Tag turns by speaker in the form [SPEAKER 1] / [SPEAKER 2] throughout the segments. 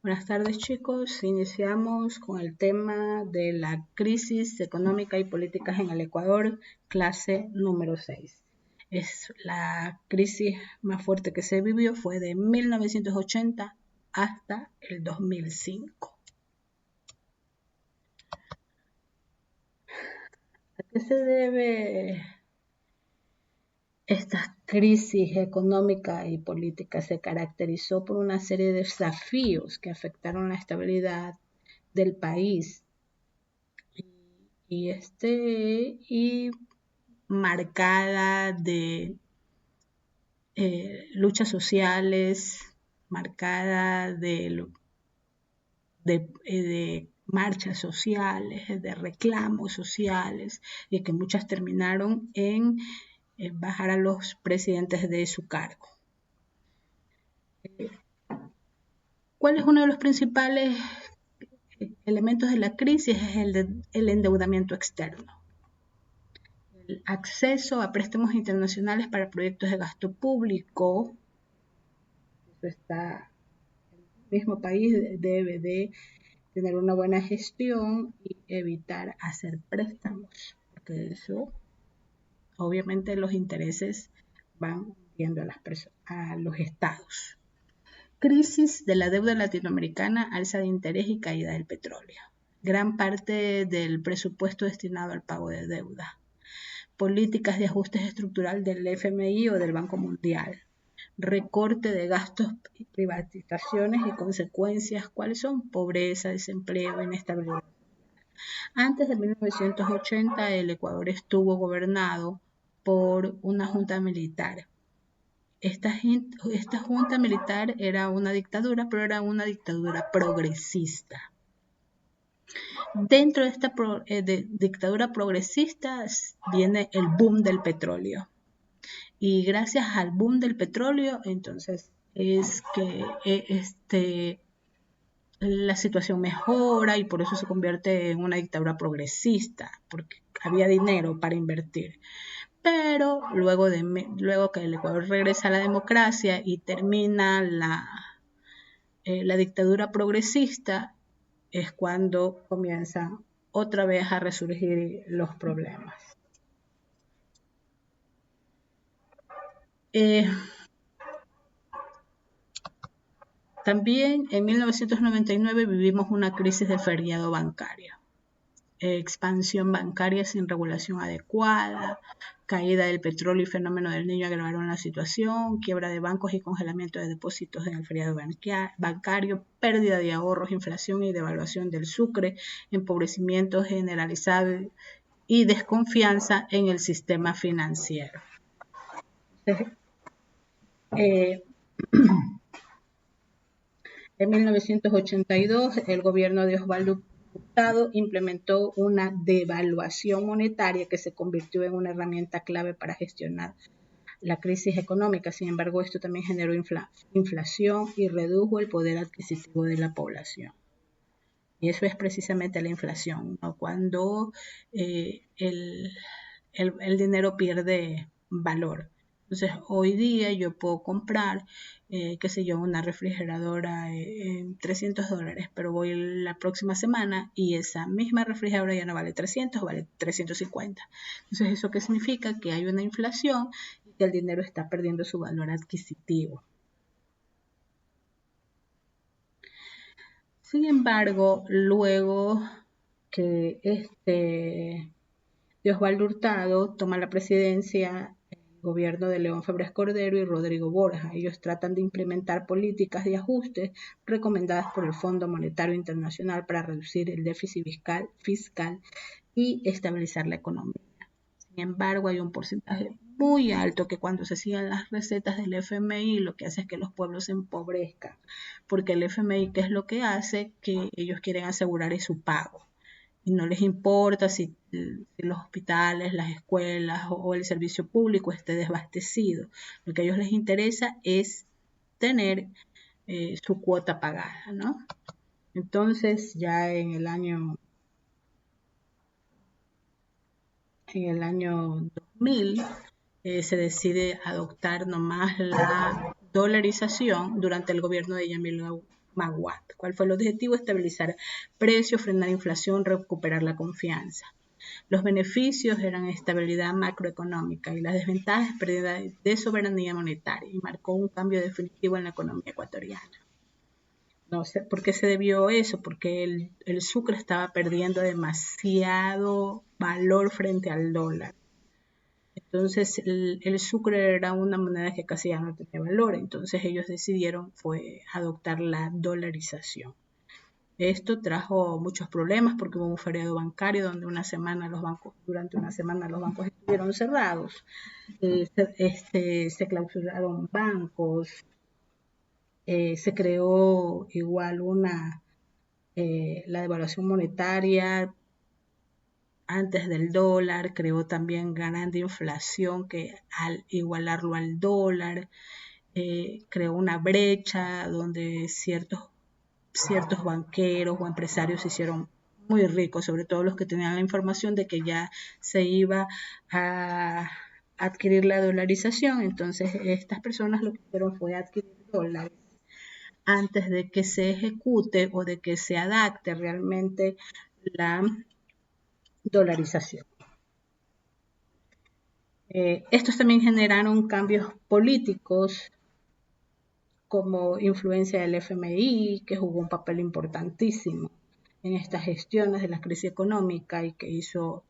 [SPEAKER 1] Buenas tardes, chicos. Iniciamos con el tema de la crisis económica y políticas en el Ecuador, clase número 6. Es la crisis más fuerte que se vivió, fue de 1980 hasta el 2005. ¿A qué se debe esta crisis económica y política? Se caracterizó por una serie de desafíos que afectaron la estabilidad del país y marcada de luchas sociales, marcada de marchas sociales, de reclamos sociales, y que muchas terminaron en bajar a los presidentes de su cargo. ¿Cuál es uno de los principales elementos de la crisis? Es el endeudamiento externo. El acceso a préstamos internacionales para proyectos de gasto público. Eso está, el mismo país debe de tener una buena gestión y evitar hacer préstamos, porque eso, obviamente, los intereses van hundiendo a los estados. Crisis de la deuda latinoamericana, alza de interés y caída del petróleo. Gran parte del presupuesto destinado al pago de deuda. Políticas de ajustes estructural del FMI o del Banco Mundial. Recorte de gastos y privatizaciones y consecuencias. ¿Cuáles son? Pobreza, desempleo, inestabilidad. Antes de 1980 el Ecuador estuvo gobernado por una junta militar. Esta junta militar era una dictadura, pero era una dictadura progresista. Dentro de esta dictadura progresista viene el boom del petróleo. Y gracias al boom del petróleo, entonces es que la situación mejora y por eso se convierte en una dictadura progresista, porque había dinero para invertir. Pero luego que el Ecuador regresa a la democracia y termina la dictadura progresista, es cuando comienzan otra vez a resurgir los problemas. También en 1999 vivimos una crisis de feriado bancario. Expansión bancaria sin regulación adecuada, caída del petróleo y fenómeno del Niño agravaron la situación, quiebra de bancos y congelamiento de depósitos en el feriado bancario, pérdida de ahorros, inflación y devaluación del sucre, empobrecimiento generalizado y desconfianza en el sistema financiero. En 1982, el gobierno de Osvaldo Hurtado implementó una devaluación monetaria que se convirtió en una herramienta clave para gestionar la crisis económica. Sin embargo, esto también generó inflación y redujo el poder adquisitivo de la población. Y eso es precisamente la inflación, ¿no? Cuando el dinero pierde valor. Entonces, hoy día yo puedo comprar, qué sé yo, una refrigeradora en $300, pero voy la próxima semana y esa misma refrigeradora ya no vale 300, vale 350. Entonces, ¿eso qué significa? Que hay una inflación y que el dinero está perdiendo su valor adquisitivo. Sin embargo, luego que de Osvaldo Hurtado toma la presidencia el gobierno de León Febres Cordero y Rodrigo Borja. Ellos tratan de implementar políticas de ajustes recomendadas por el Fondo Monetario Internacional para reducir el déficit fiscal y estabilizar la economía. Sin embargo, hay un porcentaje muy alto que cuando se siguen las recetas del FMI lo que hace es que los pueblos se empobrezcan, porque el FMI, ¿qué es lo que hace? Que ellos quieren asegurar su pago y no les importa si los hospitales, las escuelas o el servicio público esté desabastecido. Lo que a ellos les interesa es tener su cuota pagada, ¿no? Entonces ya en el año 2000 se decide adoptar nomás la dolarización durante el gobierno de Yamil MAGWAT. ¿Cuál fue el objetivo? Estabilizar precios, frenar inflación, recuperar la confianza. Los beneficios eran estabilidad macroeconómica y las desventajas pérdida de soberanía monetaria, y marcó un cambio definitivo en la economía ecuatoriana. No sé por qué se debió eso, porque el sucre estaba perdiendo demasiado valor frente al dólar. Entonces el sucre era una moneda que casi ya no tenía valor, entonces ellos decidieron adoptar la dolarización. Esto trajo muchos problemas porque hubo un feriado bancario donde durante una semana los bancos estuvieron cerrados, se clausuraron bancos, se creó igual la devaluación monetaria antes del dólar, creó también grande inflación que al igualarlo al dólar, creó una brecha donde ciertos banqueros o empresarios se hicieron muy ricos, sobre todo los que tenían la información de que ya se iba a adquirir la dolarización. Entonces estas personas lo que hicieron fue adquirir dólares antes de que se ejecute o de que se adapte realmente la dolarización. Estos también generaron cambios políticos como influencia del FMI, que jugó un papel importantísimo en estas gestiones de la crisis económica y que hizo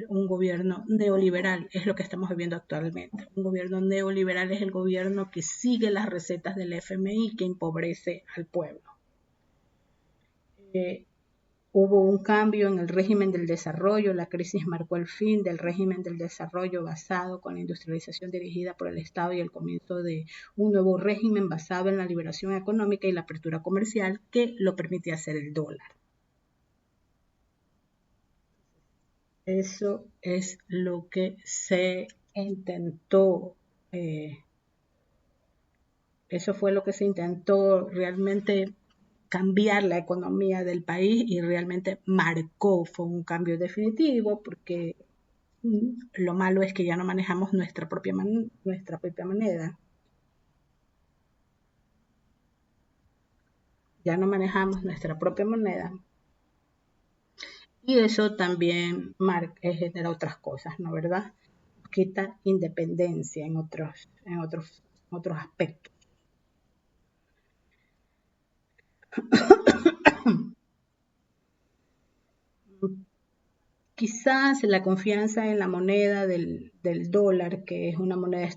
[SPEAKER 1] un gobierno neoliberal, es lo que estamos viviendo actualmente. Un gobierno neoliberal es el gobierno que sigue las recetas del FMI, que empobrece al pueblo. Hubo un cambio en el régimen del desarrollo, la crisis marcó el fin del régimen del desarrollo basado con la industrialización dirigida por el Estado y el comienzo de un nuevo régimen basado en la liberación económica y la apertura comercial que lo permite hacer el dólar. Eso es lo que se intentó, eso fue lo que se intentó realmente cambiar la economía del país y realmente fue un cambio definitivo porque lo malo es que ya no manejamos nuestra propia moneda. Ya no manejamos nuestra propia moneda. Y eso también genera otras cosas, ¿no? ¿Verdad? Quita independencia en otros aspectos. Quizás la confianza en la moneda del dólar, que es una moneda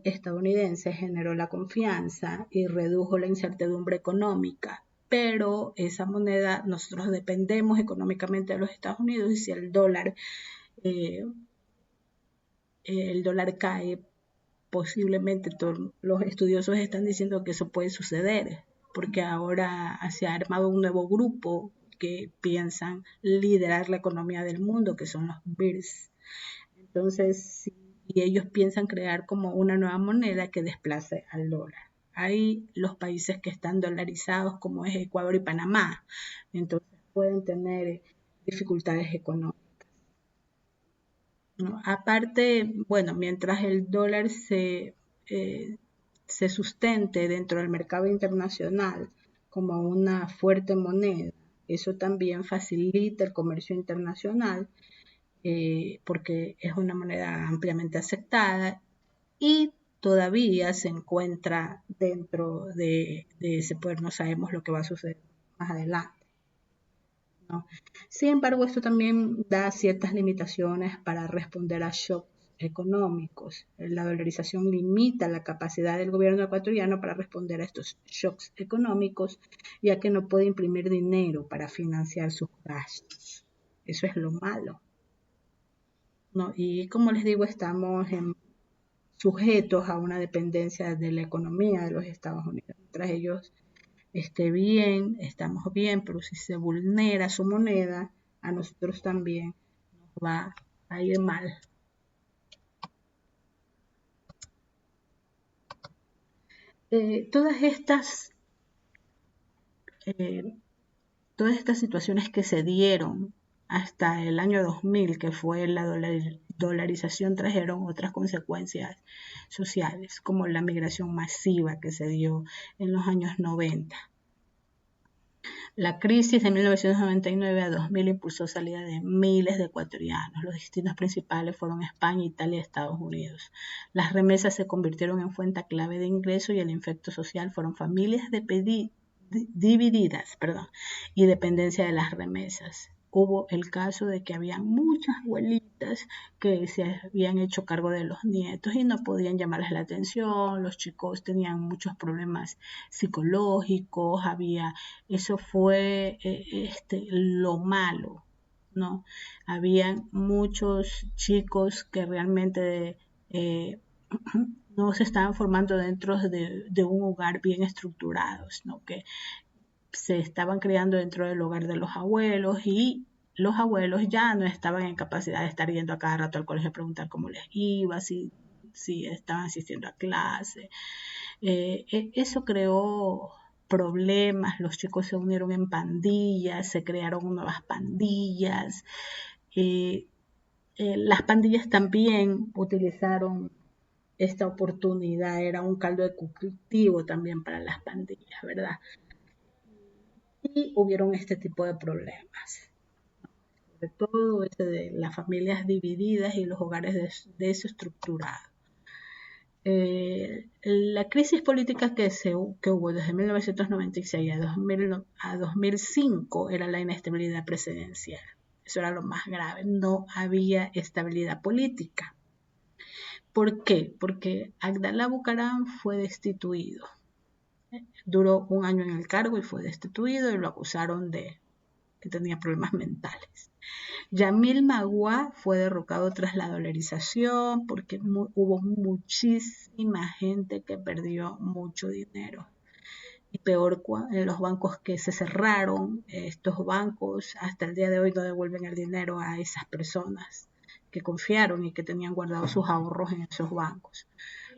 [SPEAKER 1] estadounidense, generó la confianza y redujo la incertidumbre económica, pero esa moneda, nosotros dependemos económicamente de los Estados Unidos y si el dólar cae, posiblemente los estudiosos están diciendo que eso puede suceder, porque ahora se ha armado un nuevo grupo que piensan liderar la economía del mundo, que son los BRICS. Entonces, y ellos piensan crear como una nueva moneda que desplace al dólar. Hay los países que están dolarizados, como es Ecuador y Panamá, entonces pueden tener dificultades económicas. ¿No? Aparte, bueno, mientras el dólar se sustente dentro del mercado internacional como una fuerte moneda, eso también facilita el comercio internacional porque es una moneda ampliamente aceptada y todavía se encuentra dentro de ese poder. No sabemos lo que va a suceder más adelante, ¿no? Sin embargo, esto también da ciertas limitaciones para responder a shocks económicos. La dolarización limita la capacidad del gobierno ecuatoriano para responder a estos shocks económicos, ya que no puede imprimir dinero para financiar sus gastos. Eso es lo malo, ¿no? Y como les digo, estamos sujetos a una dependencia de la economía de los Estados Unidos. Mientras ellos esté bien, estamos bien, pero si se vulnera su moneda, a nosotros también nos va a ir mal. Todas estas situaciones que se dieron hasta el año 2000, que fue la dolarización, trajeron otras consecuencias sociales, como la migración masiva que se dio en los años 90. La crisis de 1999 a 2000 impulsó salida de miles de ecuatorianos. Los destinos principales fueron España, Italia y Estados Unidos. Las remesas se convirtieron en fuente clave de ingreso y el efecto social fueron familias divididas y dependencia de las remesas. Hubo el caso de que había muchas abuelitas que se habían hecho cargo de los nietos y no podían llamarles la atención, los chicos tenían muchos problemas psicológicos, eso fue lo malo, ¿no? Habían muchos chicos que realmente no se estaban formando dentro de un hogar bien estructurados, ¿no? Que se estaban criando dentro del hogar de los abuelos y los abuelos ya no estaban en capacidad de estar yendo a cada rato al colegio a preguntar cómo les iba, si estaban asistiendo a clase. Eso creó problemas, los chicos se unieron en pandillas, se crearon nuevas pandillas. Las pandillas también utilizaron esta oportunidad, era un caldo de cultivo también para las pandillas, ¿verdad? Y hubieron este tipo de problemas, sobre todo de las familias divididas y los hogares desestructurados. La crisis política que hubo desde 1996 a 2005 era la inestabilidad presidencial. Eso era lo más grave, no había estabilidad política. ¿Por qué? Porque Abdalá Bucaram fue destituido. Duró un año en el cargo y fue destituido y lo acusaron de que tenía problemas mentales. Yamil Magua fue derrocado tras la dolarización porque hubo muchísima gente que perdió mucho dinero. Y peor, en los bancos que se cerraron, estos bancos hasta el día de hoy no devuelven el dinero a esas personas que confiaron y que tenían guardados sus ahorros en esos bancos.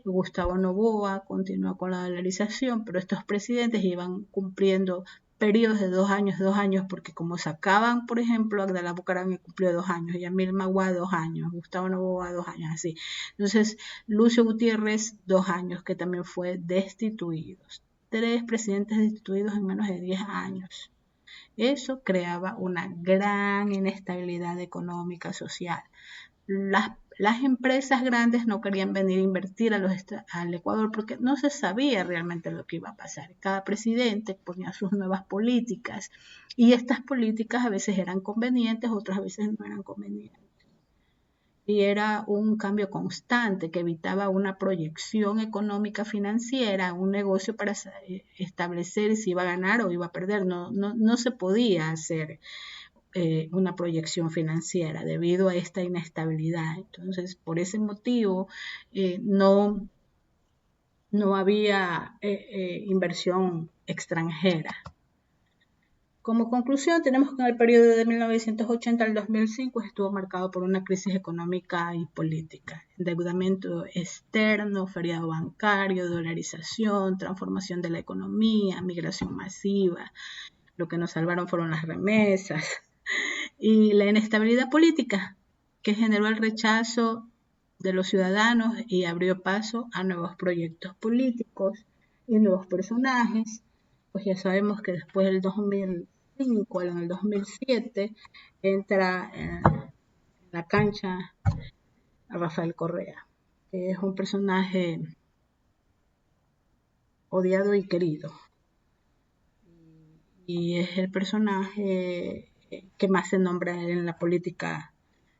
[SPEAKER 1] Gustavo Noboa continuó con la dolarización, pero estos presidentes iban cumpliendo periodos de 2 años, porque como sacaban, por ejemplo, Abdalá Bucaram cumplió 2 años, Yamil Magua 2 años, Gustavo Noboa 2 años, así. Entonces, Lucio Gutiérrez 2 años, que también fue destituido. 3 presidentes destituidos en menos de 10 años. Eso creaba una gran inestabilidad económica, social. Las empresas grandes no querían venir a invertir al Ecuador porque no se sabía realmente lo que iba a pasar. Cada presidente ponía sus nuevas políticas y estas políticas a veces eran convenientes, otras veces no eran convenientes. Y era un cambio constante que evitaba una proyección económica financiera, un negocio para establecer si iba a ganar o iba a perder. No se podía hacer una proyección financiera debido a esta inestabilidad. Entonces, por ese motivo, no había inversión extranjera. Como conclusión, tenemos que en el periodo de 1980 al 2005 estuvo marcado por una crisis económica y política, endeudamiento externo, feriado bancario, dolarización, transformación de la economía, migración masiva. Lo que nos salvaron fueron las remesas. Y la inestabilidad política, que generó el rechazo de los ciudadanos y abrió paso a nuevos proyectos políticos y nuevos personajes. Pues ya sabemos que después del 2005, en el 2007, entra en la cancha a Rafael Correa, que es un personaje odiado y querido. Y es el personaje que más se nombra en la política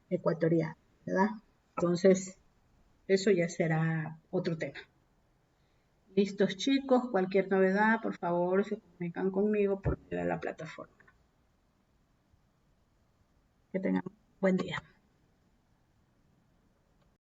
[SPEAKER 1] ecuatoriana, ¿verdad? Entonces, eso ya será otro tema. Listos, chicos, cualquier novedad, por favor, se comunican conmigo por medio de la plataforma. Que tengan buen día.